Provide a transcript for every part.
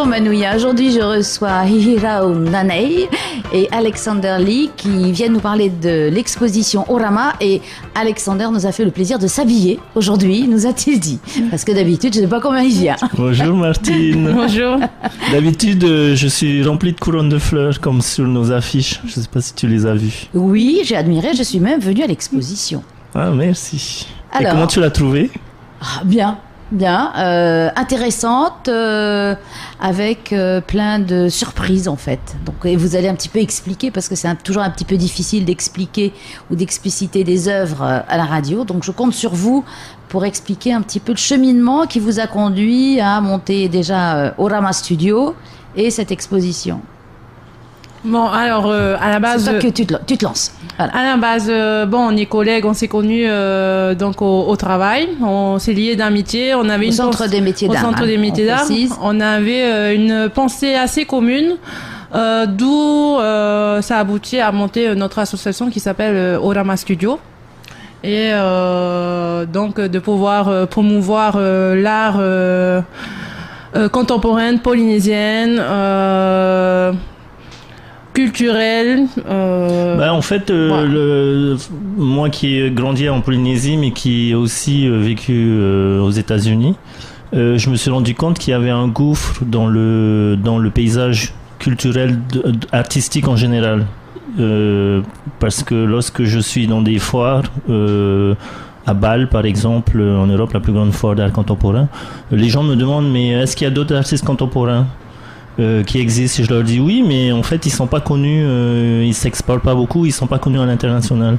Manouya. Aujourd'hui, je reçois Hihirao Nanei et Alexander Lee qui viennent nous parler de l'exposition Orama. Et Alexander nous a fait le plaisir de s'habiller aujourd'hui, nous a-t-il dit. Parce que d'habitude, je ne sais pas comment il vient. Bonjour Martine. Bonjour. D'habitude, je suis rempli de couronnes de fleurs comme sur nos affiches. Je ne sais pas si tu les as vues. Oui, j'ai admiré. Je suis même venue à l'exposition. Ah, merci. Alors, et comment tu l'as trouvée? Bien. Intéressante, avec plein de surprises en fait. Donc, et vous allez un petit peu expliquer, parce que c'est toujours un petit peu difficile d'expliquer ou d'expliciter des œuvres à la radio. Donc je compte sur vous pour expliquer un petit peu le cheminement qui vous a conduit à monter déjà Orama Studio et cette exposition. Bon, alors, à la base... C'est toi que tu te lances. Voilà. À la base, on est collègues, on s'est connus donc au travail. On s'est liés d'amitié. On avait Au Centre des métiers d'art. Au Centre des métiers d'art. On avait une pensée assez commune, d'où ça a abouti à monter notre association qui s'appelle Orama Studio. Et donc, de pouvoir promouvoir l'art contemporain, polynésienne, culturel. En fait, moi qui ai grandi en Polynésie, mais qui ai aussi vécu aux États-Unis, je me suis rendu compte qu'il y avait un gouffre dans le paysage culturel, artistique en général. Parce que lorsque je suis dans des foires, à Bâle par exemple, en Europe, la plus grande foire d'art contemporain, les gens me demandent mais est-ce qu'il y a d'autres artistes contemporains qui existent? Et je leur dis oui, mais en fait ils sont pas connus, ils s'exportent pas beaucoup, ils sont pas connus à l'international.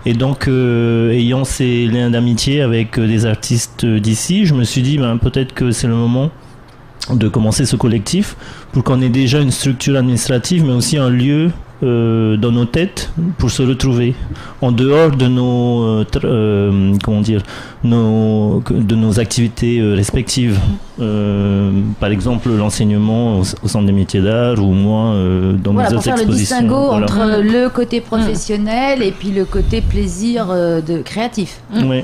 Et donc ayant ces liens d'amitié avec des artistes d'ici, je me suis dit peut-être que c'est le moment de commencer ce collectif pour qu'on ait déjà une structure administrative, mais aussi un lieu dans nos têtes pour se retrouver en dehors de nos de nos activités respectives, par exemple l'enseignement au Centre des métiers d'art ou moi dans mes autres expositions. Pour faire le distinguo entre le côté professionnel et puis le côté plaisir de créatif. Oui.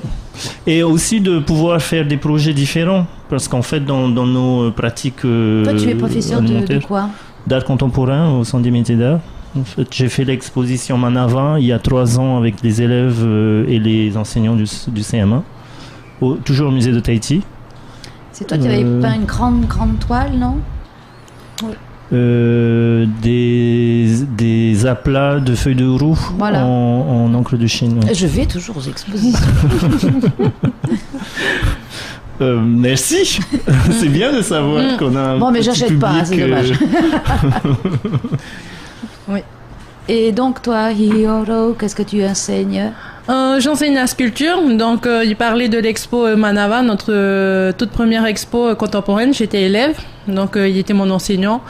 Et aussi de pouvoir faire des projets différents, parce qu'en fait dans nos pratiques toi tu es professeur de quoi? D'art contemporain au Centre des métiers d'art. En fait, j'ai fait l'exposition Manava il y a 3 ans avec les élèves et les enseignants du CM1, toujours au musée de Tahiti. C'est toi qui avais peint une grande toile, non? Oui. Des aplats de feuilles de roux, voilà, en encre de Chine. Je vais toujours aux expositions. Merci. C'est bien de savoir qu'on a un bon, mais j'achète public, pas, c'est dommage. Oui. Et donc toi, Hihirao, qu'est-ce que tu enseignes? J'enseigne la sculpture. Donc il parlait de l'expo Manava, notre toute première expo contemporaine. J'étais élève, donc il était mon enseignant.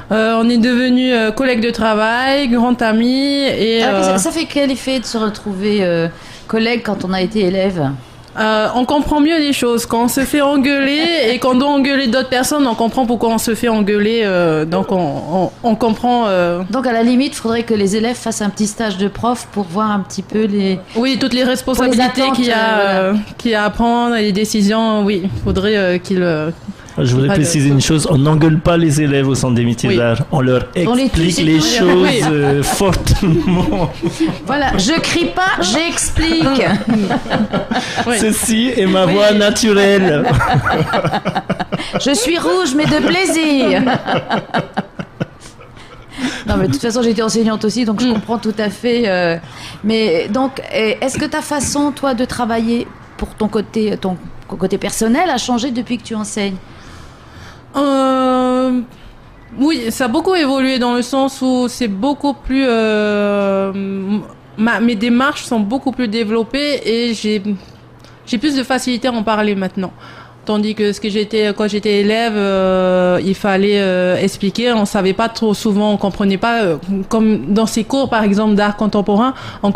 On est devenus collègues de travail, grands amis. Et ça fait quel effet de se retrouver collègues quand on a été élève? On comprend mieux les choses quand on se fait engueuler et qu'on doit engueuler d'autres personnes. On comprend pourquoi on se fait engueuler, donc on comprend. Donc à la limite, il faudrait que les élèves fassent un petit stage de prof pour voir un petit peu toutes les responsabilités qu'il y a à prendre et les décisions. Oui, il faudrait qu'ils. Je voudrais préciser une chose, on n'engueule pas les élèves au Centre des métiers d'art, on leur explique les choses fortement. Voilà, je crie pas, j'explique. Ceci est ma voix naturelle. Je suis rouge, mais de plaisir. Non, mais de toute façon, j'étais enseignante aussi, donc je comprends tout à fait. Mais donc, est-ce que ta façon, toi, de travailler pour ton côté personnel a changé depuis que tu enseignes? Oui, ça a beaucoup évolué dans le sens où c'est beaucoup plus... mes démarches sont beaucoup plus développées et j'ai plus de facilité à en parler maintenant. Tandis que quand j'étais élève, il fallait expliquer, on savait pas trop souvent, on comprenait pas, comme dans ces cours par exemple d'art contemporain, on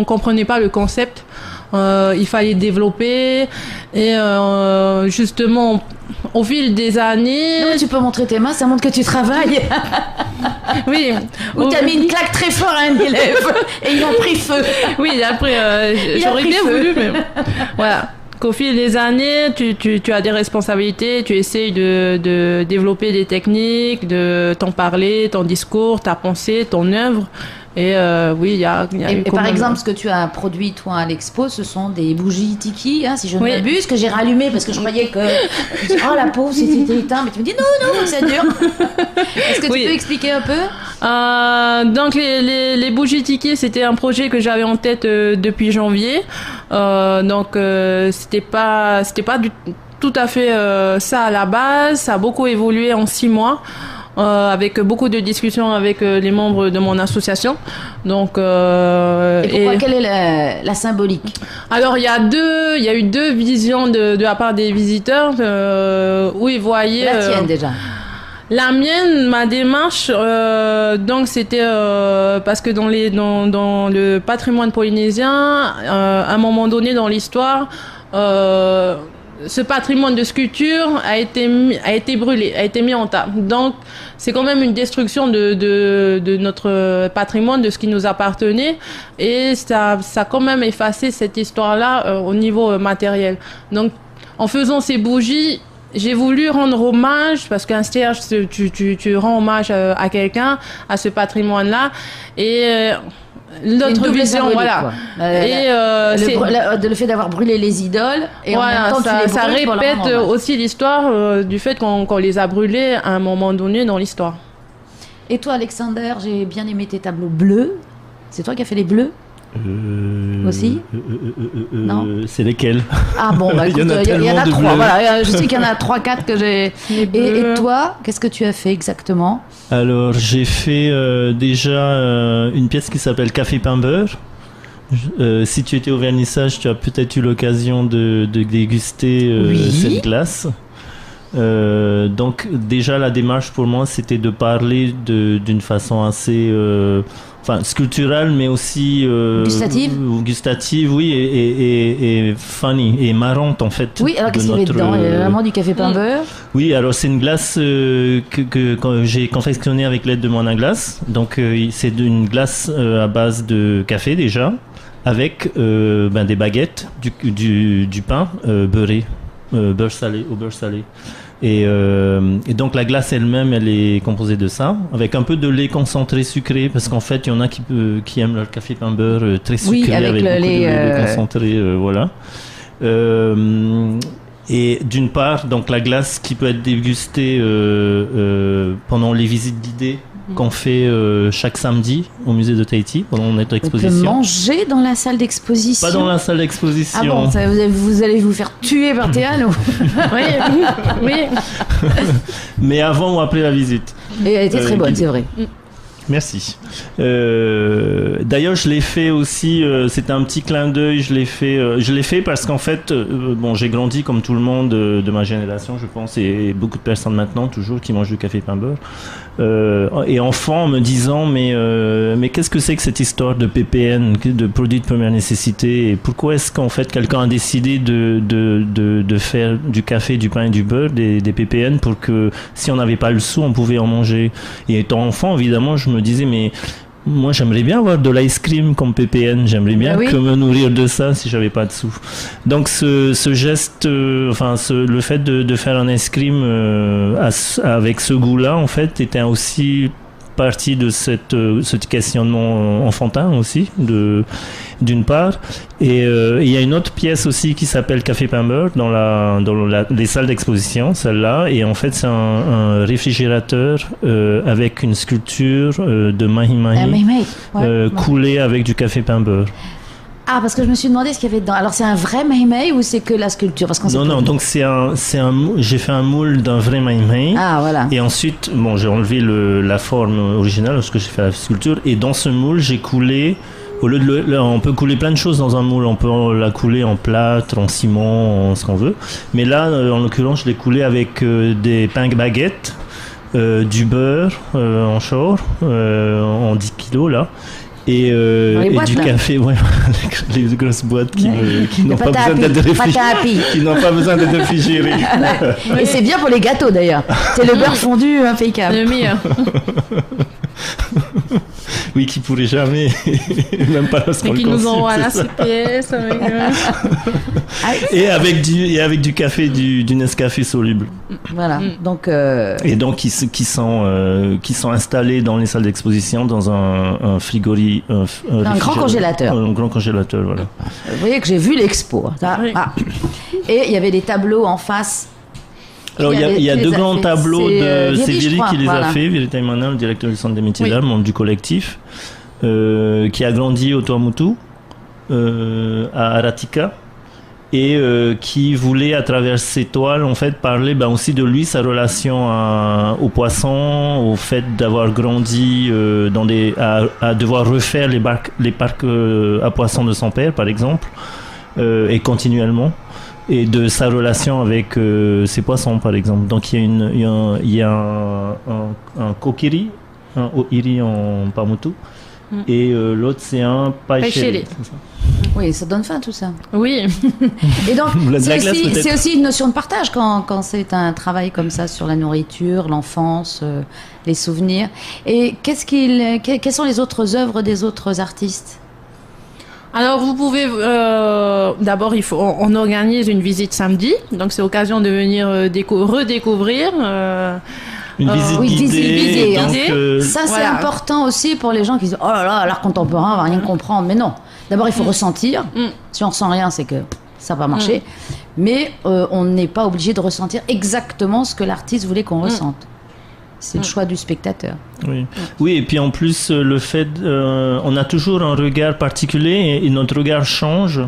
comprenait pas le concept. Il fallait développer et justement au fil des années. Non, tu peux montrer tes mains, ça montre que tu travailles. Oui. Ou t'as mis une claque très fort à un élève et ils ont pris feu. Oui, après j'aurais bien voulu, mais voilà. qu'au fil des années, tu as des responsabilités, tu essayes de développer des techniques, de t'en parler, ton discours, ta pensée, ton œuvre. Et oui, il y a et par exemple, ce que tu as produit, toi, à l'expo, ce sont des bougies tiki, hein, si je ne m'abuse, que j'ai rallumées parce que je croyais que... Oh, la pauvre, c'était éteint. Mais tu me dis, non, ça dure. Est-ce que tu peux expliquer un peu Donc, les bougies tiki, c'était un projet que j'avais en tête depuis janvier. Donc, c'était pas tout à fait ça à la base. Ça a beaucoup évolué en 6 mois. Avec beaucoup de discussions avec les membres de mon association. Donc, et pourquoi quelle est la symbolique? Alors, il y a eu 2 visions de la part des visiteurs où ils voyaient... La tienne déjà. La mienne, ma démarche, donc c'était parce que dans le patrimoine polynésien, à un moment donné dans l'histoire, ce patrimoine de sculpture a été brûlé, a été mis en tas. Donc, c'est quand même une destruction de notre patrimoine, de ce qui nous appartenait. Et ça a quand même effacé cette histoire-là au niveau matériel. Donc, en faisant ces bougies, j'ai voulu rendre hommage, parce qu'un cierge, tu rends hommage à quelqu'un, à ce patrimoine-là. Et... L'autre vision, voilà. Le fait d'avoir brûlé les idoles et voilà, en même temps ça répète aussi l'histoire du fait qu'on les a brûlés à un moment donné dans l'histoire. Et toi, Alexander, j'ai bien aimé tes tableaux bleus. C'est toi qui as fait les bleus aussi Non. C'est lesquels? Ah bon, bah, écoute, il y en a 3. Voilà, je sais qu'il y en a 3-4 que j'ai. Et toi, qu'est-ce que tu as fait exactement? Alors, j'ai fait déjà une pièce qui s'appelle Café Pain Beurre. Si tu étais au vernissage, tu as peut-être eu l'occasion de déguster cette glace. Donc, déjà, la démarche pour moi, c'était de parler d'une façon assez sculpturale, mais aussi gustative, oui, et funny, et marrante en fait. Oui, alors qu'est-ce qu'il y avait dedans? Il y avait vraiment du café pain beurre. Oui, alors c'est une glace que j'ai confectionnée avec l'aide de Moana Glace. Donc c'est une glace à base de café déjà, avec des baguettes, du pain beurré, beurre salé, au beurre salé. Et donc la glace elle-même, elle est composée de ça, avec un peu de lait concentré sucré, parce qu'en fait, il y en a qui aiment leur café pain beurre très sucré, avec beaucoup de lait concentré, voilà. Et d'une part, donc la glace qui peut être dégustée pendant les visites guidées qu'on fait chaque samedi au musée de Tahiti pendant notre exposition. On peut manger dans la salle d'exposition? Pas dans la salle d'exposition. Ah bon, vous allez vous faire tuer par Théane ou... Oui. Mais avant ou après la visite. Et elle était très bonne, c'est vrai. Merci. D'ailleurs, je l'ai fait aussi. C'était un petit clin d'œil. Je l'ai fait parce qu'en fait, j'ai grandi comme tout le monde de ma génération, je pense, et beaucoup de personnes maintenant toujours qui mangent du café pain beurre. Et enfant, en me disant mais qu'est-ce que c'est que cette histoire de PPN, de produits de première nécessité, et pourquoi est-ce qu'en fait quelqu'un a décidé de faire du café, du pain et du beurre, des PPN, pour que si on n'avait pas le sou, on pouvait en manger. Et étant enfant, évidemment, je me disais mais moi j'aimerais bien avoir de l'ice cream comme PPN, j'aimerais bien me nourrir de ça si j'avais pas de sous. Donc ce geste, le fait de faire un ice cream avec ce goût-là, en fait, était aussi partie de ce questionnement enfantin aussi, d'une part. Et il y a une autre pièce aussi qui s'appelle Café Pain Beurre dans les salles d'exposition, celle-là. Et en fait, c'est un réfrigérateur avec une sculpture de mahi-mahi coulée avec du café pain beurre. Ah, parce que je me suis demandé ce qu'il y avait dedans. Alors, c'est un vrai mahi-mahi ou c'est que la sculpture? Parce qu'on Non, donc j'ai fait un moule d'un vrai mahi-mahi. Ah, voilà. Et ensuite, j'ai enlevé la forme originale lorsque j'ai fait la sculpture. Et dans ce moule, j'ai coulé, on peut couler plein de choses dans un moule. On peut la couler en plâtre, en ciment, en ce qu'on veut. Mais là, en l'occurrence, je l'ai coulé avec des pains baguettes, du beurre en shore, en 10 kilos, là. Et du café, les grosses boîtes qui n'ont pas besoin d'être réfrigérées. Et c'est bien pour les gâteaux d'ailleurs. C'est le beurre fondu impeccable. Le meilleur. Oui, qui pourrait jamais, même pas lorsqu'on le Et qui nous consume, envoie la c'est ça. CPS avec... Et avec du café, du Nescafé soluble. Voilà. Donc, Et donc qui sont installés dans les salles d'exposition dans un frigorie, un grand congélateur. Un grand congélateur, voilà. vous voyez que j'ai vu l'expo. Ça. Oui. Ah. Et il y avait des tableaux en face. Alors il y a deux grands tableaux de Viry, c'est Viry qui les voilà. a fait, Viry Taimana, le directeur du centre des métiers Oui. d'art, membre du collectif, qui a grandi au Tuamotu, à Aratika, et qui voulait à travers ses toiles en fait parler aussi de lui, sa relation aux poissons, au fait d'avoir grandi à devoir refaire les parcs à poissons de son père par exemple, et continuellement, et de sa relation avec ses poissons par exemple. Donc il y a un kokiri, un oiri en pamutu, et l'autre c'est un paishele. Oui, ça donne faim tout ça. Oui. Et donc, La glace, peut-être. c'est aussi une notion de partage quand c'est un travail comme ça sur la nourriture, l'enfance, les souvenirs. Et quelles sont les autres œuvres des autres artistes? Alors vous pouvez d'abord on organise une visite samedi, donc c'est l'occasion de venir redécouvrir. Une visite Oui, guidée. hein. Donc, Ça, c'est Voilà. important aussi pour les gens qui disent oh là là, l'art contemporain, on va rien comprendre. Mais non. D'abord, il faut ressentir. Si on ressent rien, c'est que ça va marcher. Mais on n'est pas obligé de ressentir exactement ce que l'artiste voulait qu'on ressente. C'est le choix du spectateur. Oui, et puis en plus, le fait, on a toujours un regard particulier et notre regard change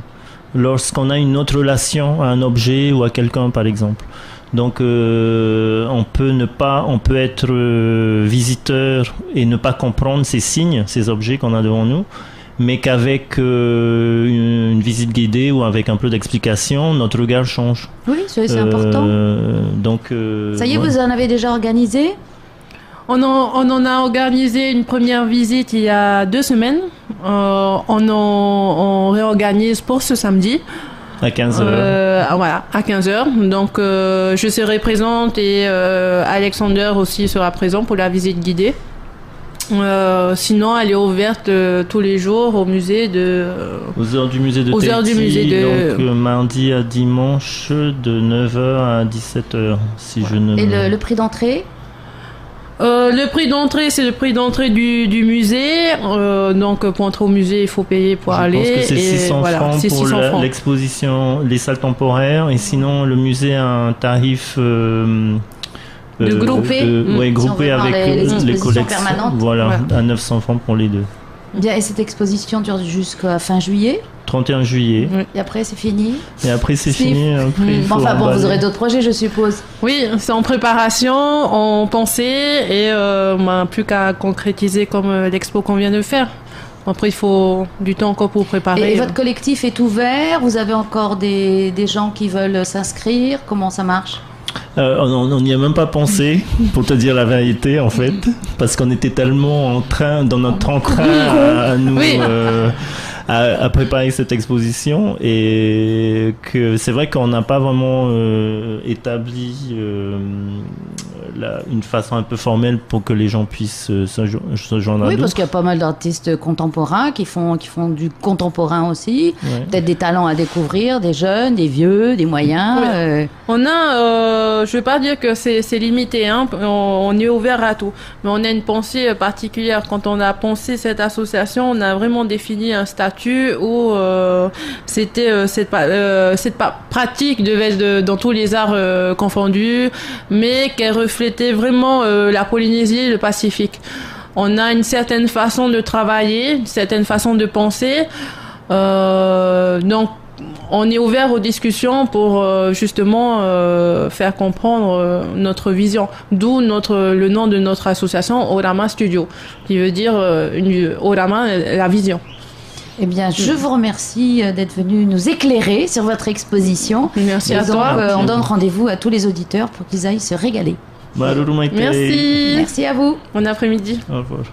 lorsqu'on a une autre relation à un objet ou à quelqu'un, par exemple. Donc, on peut être visiteur et ne pas comprendre ces signes, ces objets qu'on a devant nous, mais qu'avec une visite guidée ou avec un peu d'explication, notre regard change. Oui, c'est important. Donc, Ça y est, vous en avez déjà organisé? On en a organisé une première visite il y a 2 semaines. On réorganise pour ce samedi. À 15h. Voilà, à 15h. Donc, je serai présente et Alexander aussi sera présent pour la visite guidée. Sinon, elle est ouverte tous les jours au musée aux heures du musée de Tahiti. Aux heures du musée de... Donc, mardi à dimanche, de 9h à 17h, si je ne... Et le prix d'entrée? Le prix d'entrée, c'est le prix d'entrée du musée. Donc, pour entrer au musée, il faut payer pour aller. Je pense que c'est 600 francs c'est pour 600 francs. l'exposition, les salles temporaires. Et sinon, le musée a un tarif... groupé, groupé si on veut avec voir les les expositions collections. permanentes. Voilà, Ouais. à 900 francs pour les deux. Bien, et cette exposition dure jusqu'à fin juillet. 31 juillet. Oui. Et après, c'est fini. Et après, c'est Steve. fini. Après, il faut Enfin bon, emballer. vous aurez d'autres projets, je suppose. Oui, c'est en préparation, en pensée, et plus qu'à concrétiser comme l'expo qu'on vient de faire. Après, il faut du temps encore pour préparer. Et votre collectif est ouvert? Vous avez encore des gens qui veulent s'inscrire? Comment ça marche? On n'y a même pas pensé, pour te dire la vérité, en fait, parce qu'on était tellement dans notre entrain à nous... Oui. À préparer cette exposition, et que c'est vrai qu'on n'a pas vraiment établi une façon un peu formelle pour que les gens puissent se joindre à Oui, nous. parce qu'il y a pas mal d'artistes contemporains qui font du contemporain aussi. Ouais. Peut-être des talents à découvrir, des jeunes, des vieux, des moyens. Oui. On a, je vais pas dire que c'est limité, hein, on est ouvert à tout, mais on a une pensée particulière. Quand on a pensé cette association, on a vraiment défini un statut où c'était cette pratique devait être dans tous les arts confondus, mais qu'elle reflétait vraiment la Polynésie et le Pacifique. On a une certaine façon de travailler, une certaine façon de penser, donc on est ouvert aux discussions pour justement faire comprendre notre vision. D'où le nom de notre association, Orama Studio, qui veut dire Orama, la vision. Eh bien, je vous remercie d'être venu nous éclairer sur votre exposition. Merci Et à donc, toi. on donne rendez-vous à tous les auditeurs pour qu'ils aillent se régaler. Maruru Maite. Merci. Merci à vous. Bon après-midi. Au revoir.